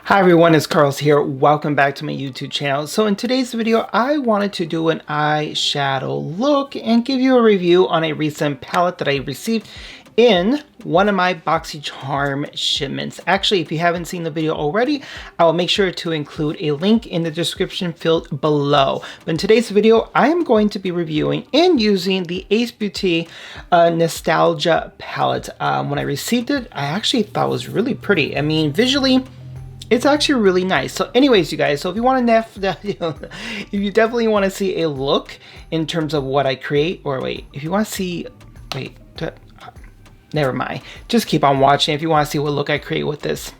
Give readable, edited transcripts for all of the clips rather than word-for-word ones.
Hi everyone, it's Carlos here. Welcome back to my YouTube channel. So in today's video, I wanted to do an eyeshadow look and give you a review on a recent palette that I received in one of my Boxycharm shipments. Actually, if you haven't seen the video already, I will make sure to include a link in the description field below. But in today's video, I am going to be reviewing and using the Ace Beaute Nostalgia palette. When I received it, I actually thought it was really pretty. I mean, visually, it's actually really nice. So anyways, you guys, so if you want to if you definitely want to see a look in terms of what I create, or wait, if you want to see, never mind. Just keep on watching if you want to see what look I create with this.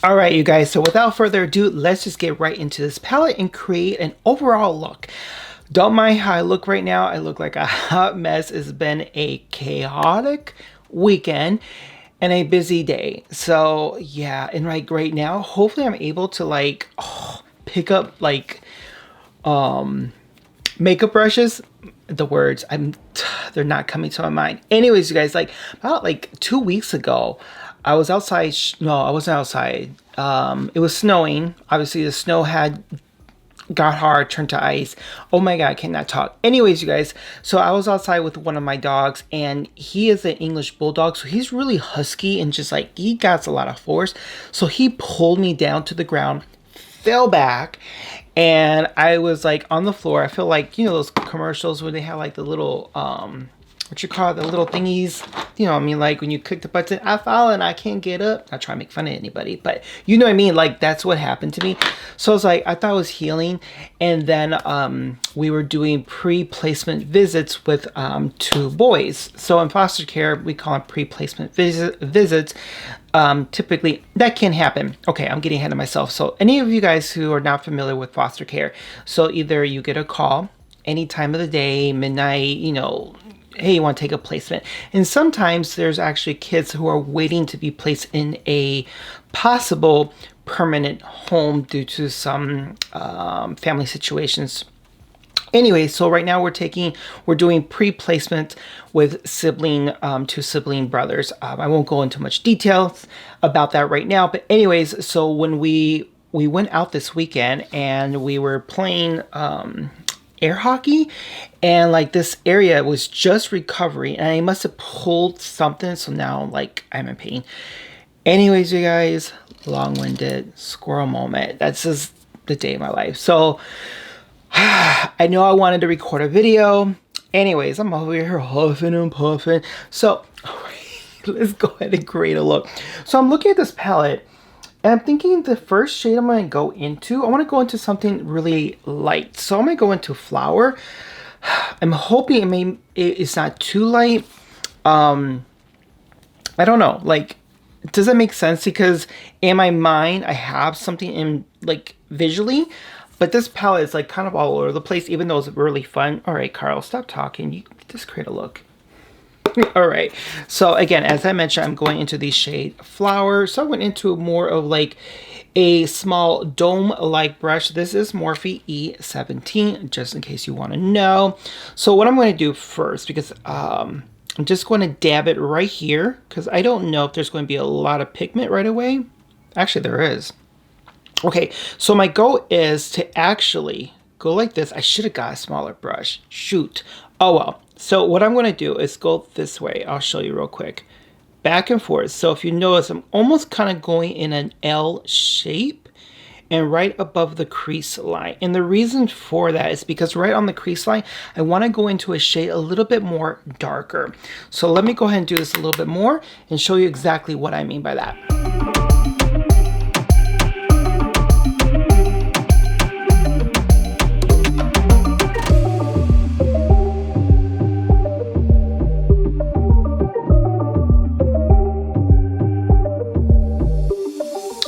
All right, you guys, so without further ado, let's just get right into this palette and create an overall look. Don't mind how I look right now. I look like a hot mess. It's been a chaotic weekend and a busy day. So yeah, and like right now, hopefully I'm able to pick up makeup brushes. The words, they're not coming to my mind. Anyways, you guys, about 2 weeks ago, I was outside. No, I wasn't outside. It was snowing. Obviously, the snow got hard, turned to ice. Oh my God, I cannot talk. Anyways, you guys, so I was outside with one of my dogs, and he is an English bulldog, so he's really husky and just he got a lot of force. So he pulled me down to the ground, fell back, and I was on the floor. I feel like, you know, those commercials where they have the little what you call it, the little thingies, you know what I mean, when you click the button, I fall and I can't get up. Not trying to make fun of anybody, but you know what I mean, that's what happened to me. So I was I thought I was healing, and then we were doing pre-placement visits with 2 boys. So in foster care, we call them pre-placement visits. Typically that can happen. Okay, I'm getting ahead of myself. So any of you guys who are not familiar with foster care, so either you get a call any time of the day, midnight, you know, hey, you want to take a placement. And sometimes there's actually kids who are waiting to be placed in a possible permanent home due to some family situations. Anyway, so right now we're doing pre-placement with 2 sibling brothers. I won't go into much details about that right now, but anyways, so when we went out this weekend and we were playing air hockey, and this area was just recovering, and I must have pulled something, so now I'm in pain. Anyways, you guys, long-winded squirrel moment. That's just the day of my life. So I know I wanted to record a video. Anyways, I'm over here huffing and puffing. So let's go ahead and create a look. So I'm looking at this palette, and I'm thinking the first shade I'm going to go into, I want to go into something really light. So I'm going to go into Flower. I'm hoping it's not too light. I don't know. Does that make sense? Because in my mind, I have something in visually, but this palette is kind of all over the place, even though it's really fun. All right, Carl, stop talking. You just create a look. All right, so again, as I mentioned, I'm going into the shade Flower. So I went into more of a small dome-like brush. This is Morphe E17, just in case you want to know. So what I'm going to do first, because I'm just going to dab it right here, because I don't know if there's going to be a lot of pigment right away. Actually, there is. Okay, so my goal is to actually go like this. I should have got a smaller brush. Shoot. Oh well. So what I'm going to do is go this way. I'll show you real quick. Back and forth. So if you notice, I'm almost kind of going in an L shape and right above the crease line. And the reason for that is because right on the crease line, I want to go into a shade a little bit more darker. So let me go ahead and do this a little bit more and show you exactly what I mean by that.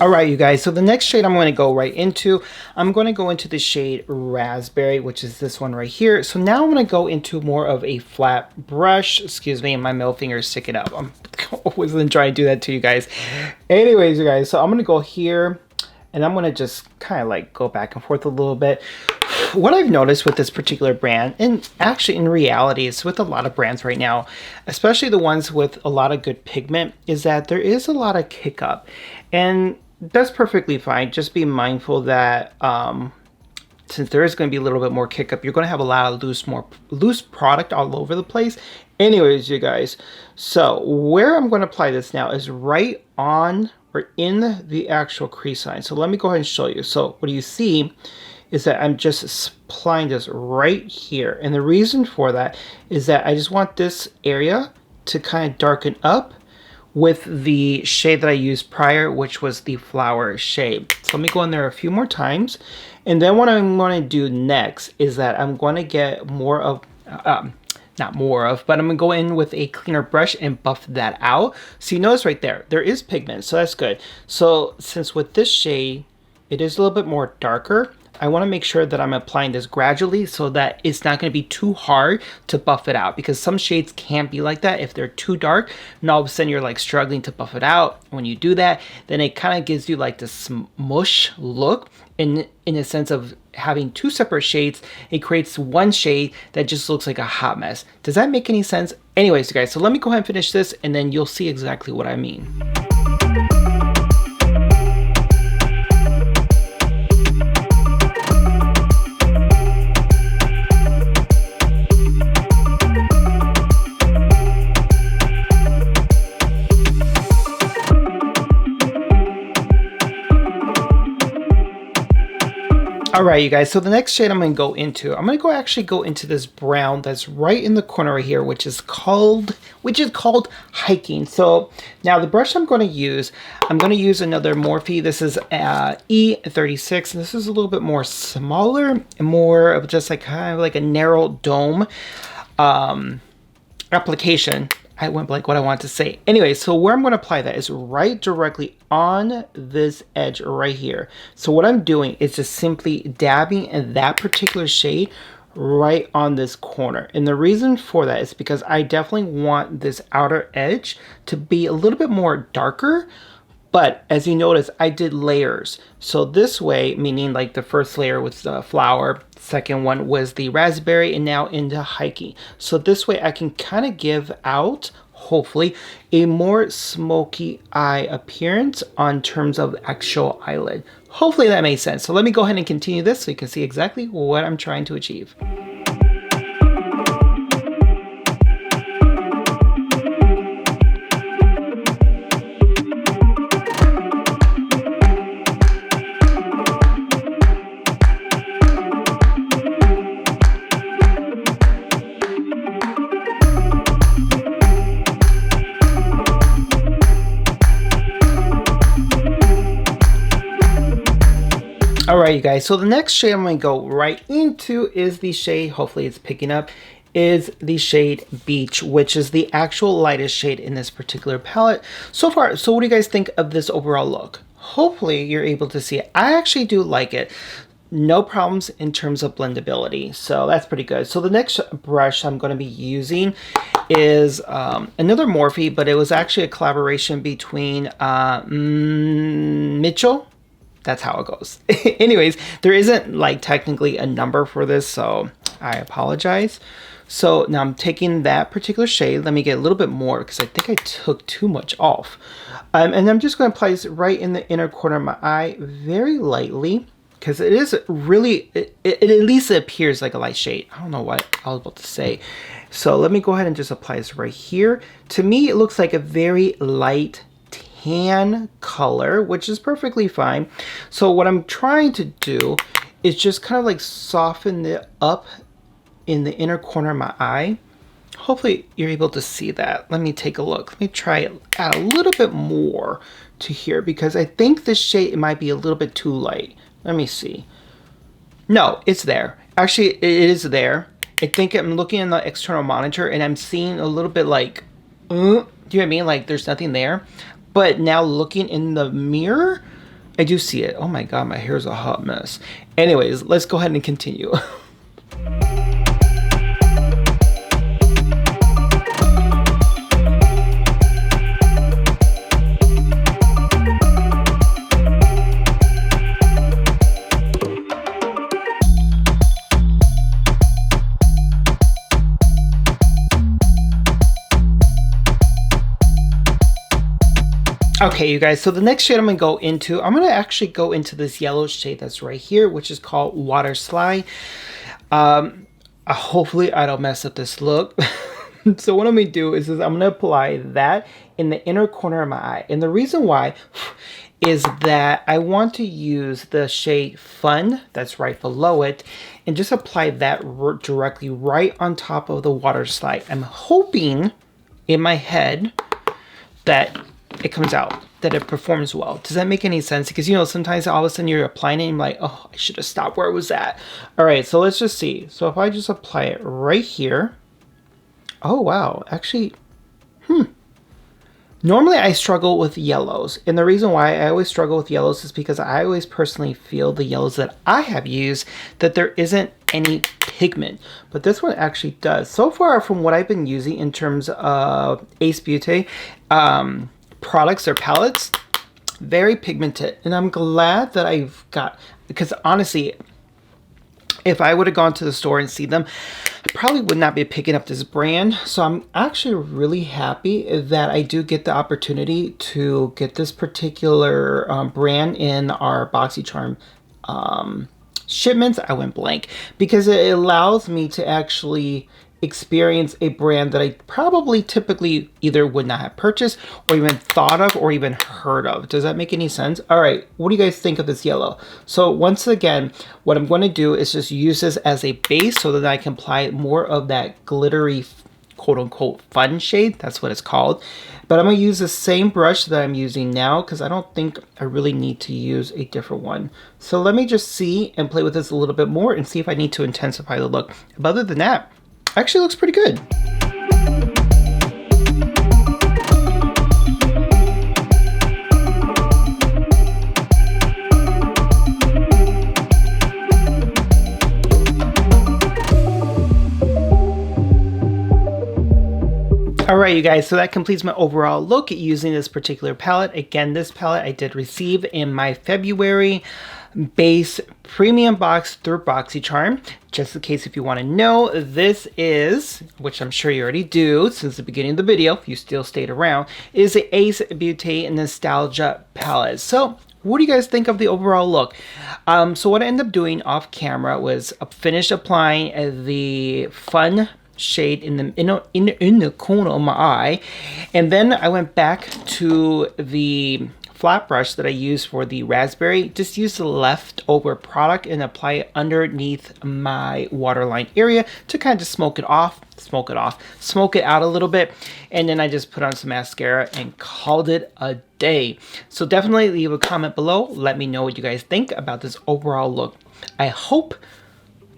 All right, you guys, so the next shade I'm going to go right into, I'm going to go into the shade Raspberry, which is this one right here. So now I'm going to go into more of a flat brush. Excuse me, and my middle finger is sticking up. I'm always going to try to do that to you guys. Anyways, you guys, so I'm going to go here, and I'm going to just kind of like go back and forth a little bit. What I've noticed with this particular brand, and actually in reality it's with a lot of brands right now, especially the ones with a lot of good pigment, is that there is a lot of kick up. And that's perfectly fine. Just be mindful that since there is going to be a little bit more kick up, you're going to have a lot of loose product all over the place. Anyways, you guys, so where I'm going to apply this now is right on or in the actual crease line. So let me go ahead and show you. So what you see is that I'm just applying this right here. And the reason for that is that I just want this area to kind of darken up with the shade that I used prior, which was the flower shade. So let me go in there a few more times. And then what I'm going to do next is that I'm going to get more of, not more of, but I'm going to go in with a cleaner brush and buff that out. So you notice right there, there is pigment, so that's good. So since with this shade, it is a little bit more darker, I want to make sure that I'm applying this gradually so that it's not going to be too hard to buff it out, because some shades can't be like that if they're too dark and all of a sudden you're like struggling to buff it out. When you do that, then it kind of gives you like this smush look in a sense of having two separate shades. It creates one shade that just looks like a hot mess. Does that make any sense? Anyways, you guys, so let me go ahead and finish this and then you'll see exactly what I mean. All right, you guys, so the next shade I'm going to go into, I'm going to actually go into this brown that's right in the corner right here, which is called Hiking. So now the brush I'm going to use another Morphe. This is E36, and this is a little bit more smaller and more of just like kind of like a narrow dome application. I went blank what I want to say. Anyway, so where I'm going to apply that is right directly on this edge right here. So what I'm doing is just simply dabbing in that particular shade right on this corner. And the reason for that is because I definitely want this outer edge to be a little bit more darker. But as you notice, I did layers. So this way, meaning like the first layer was the flower, second one was the raspberry, and now into hiking. So this way I can kind of give out, hopefully, a more smoky eye appearance on terms of actual eyelid. Hopefully that makes sense. So let me go ahead and continue this so you can see exactly what I'm trying to achieve. All right, you guys, so the next shade I'm going to go right into is the shade, hopefully it's picking up, is the shade Beach, which is the actual lightest shade in this particular palette so far. So what do you guys think of this overall look? Hopefully you're able to see it. I actually do like it. No problems in terms of blendability, so that's pretty good. So the next brush I'm going to be using is another Morphe, but it was actually a collaboration between Mitchell. That's how it goes. Anyways, there isn't like technically a number for this, so I apologize. So now I'm taking that particular shade. Let me get a little bit more because I think I took too much off. And I'm just going to apply this right in the inner corner of my eye very lightly, because it is really, it at least it appears like a light shade. I don't know what I was about to say. So let me go ahead and just apply this right here. To me, it looks like a very light tan color, which is perfectly fine. So what I'm trying to do is just kind of like soften it up in the inner corner of my eye. Hopefully you're able to see that. Let me take a look. Let me try it, add a little bit more to here, because I think this shade might be a little bit too light. Let me see. No, it's there. Actually, it is there. I think I'm looking in the external monitor and I'm seeing a little bit like, do you know what I mean? Like there's nothing there. But now looking in the mirror, I do see it. Oh my God, my hair is a hot mess. Anyways, let's go ahead and continue. Okay, you guys, so the next shade I'm going to actually go into this yellow shade that's right here, which is called Water Slide. Hopefully I don't mess up this look. So what I'm going to do is I'm going to apply that in the inner corner of my eye. And the reason why is that I want to use the shade Fun that's right below it and just apply that directly right on top of the Water Slide. I'm hoping in my head that it comes out, that it performs well. Does that make any sense? Because, you know, sometimes all of a sudden you're applying it and you're like, oh, I should have stopped where it was at. All right, so let's just see. So if I just apply it right here. Oh, wow. Actually, normally I struggle with yellows. And the reason why I always struggle with yellows is because I always personally feel the yellows that I have used that there isn't any pigment. But this one actually does. So far from what I've been using in terms of Ace Beaute, products or palettes, very pigmented, and I'm glad that I've got, because honestly, if I would have gone to the store and seen them, I probably would not be picking up this brand. So I'm actually really happy that I do get the opportunity to get this particular brand in our Boxycharm shipments. I went blank because it allows me to actually experience a brand that I probably typically either would not have purchased or even thought of or even heard of. Does that make any sense? All right, what do you guys think of this yellow? So once again, what I'm going to do is just use this as a base so that I can apply more of that glittery quote unquote fun shade. That's what it's called. But I'm going to use the same brush that I'm using now because I don't think I really need to use a different one. So let me just see and play with this a little bit more and see if I need to intensify the look. But other than that, actually looks pretty good. Alright you guys, so that completes my overall look using this particular palette. Again, this palette I did receive in my February base premium box through Boxycharm. Just in case if you want to know, this is, which I'm sure you already do since the beginning of the video, if you still stayed around, is the Ace Beaute Nostalgia palette. So what do you guys think of the overall look? So what I ended up doing off camera was finish applying the Fun shade in the corner of my eye, and then I went back to the flat brush that I used for the raspberry. Just use the leftover product and apply it underneath my waterline area to kind of smoke it out a little bit, and then I just put on some mascara and called it a day. So definitely leave a comment below, let me know what you guys think about this overall look. I hope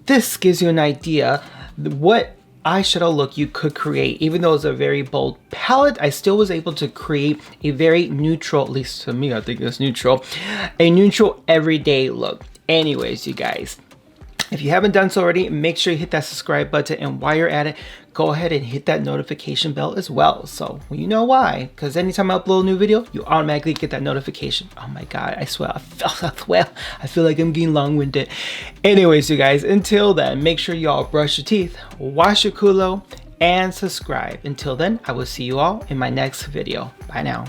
this gives you an idea what eyeshadow look you could create. Even though it's a very bold palette, I still was able to create a very neutral, at least to me I think it's neutral, a neutral everyday look. Anyways you guys, if you haven't done so already, make sure you hit that subscribe button, and while you're at it, go ahead and hit that notification bell as well. So you know why, because anytime I upload a new video, you automatically get that notification. Oh my god, I swear, I feel like I'm getting long-winded. Anyways you guys, until then, make sure you all brush your teeth, wash your culo, and subscribe. Until then, I will see you all in my next video. Bye now.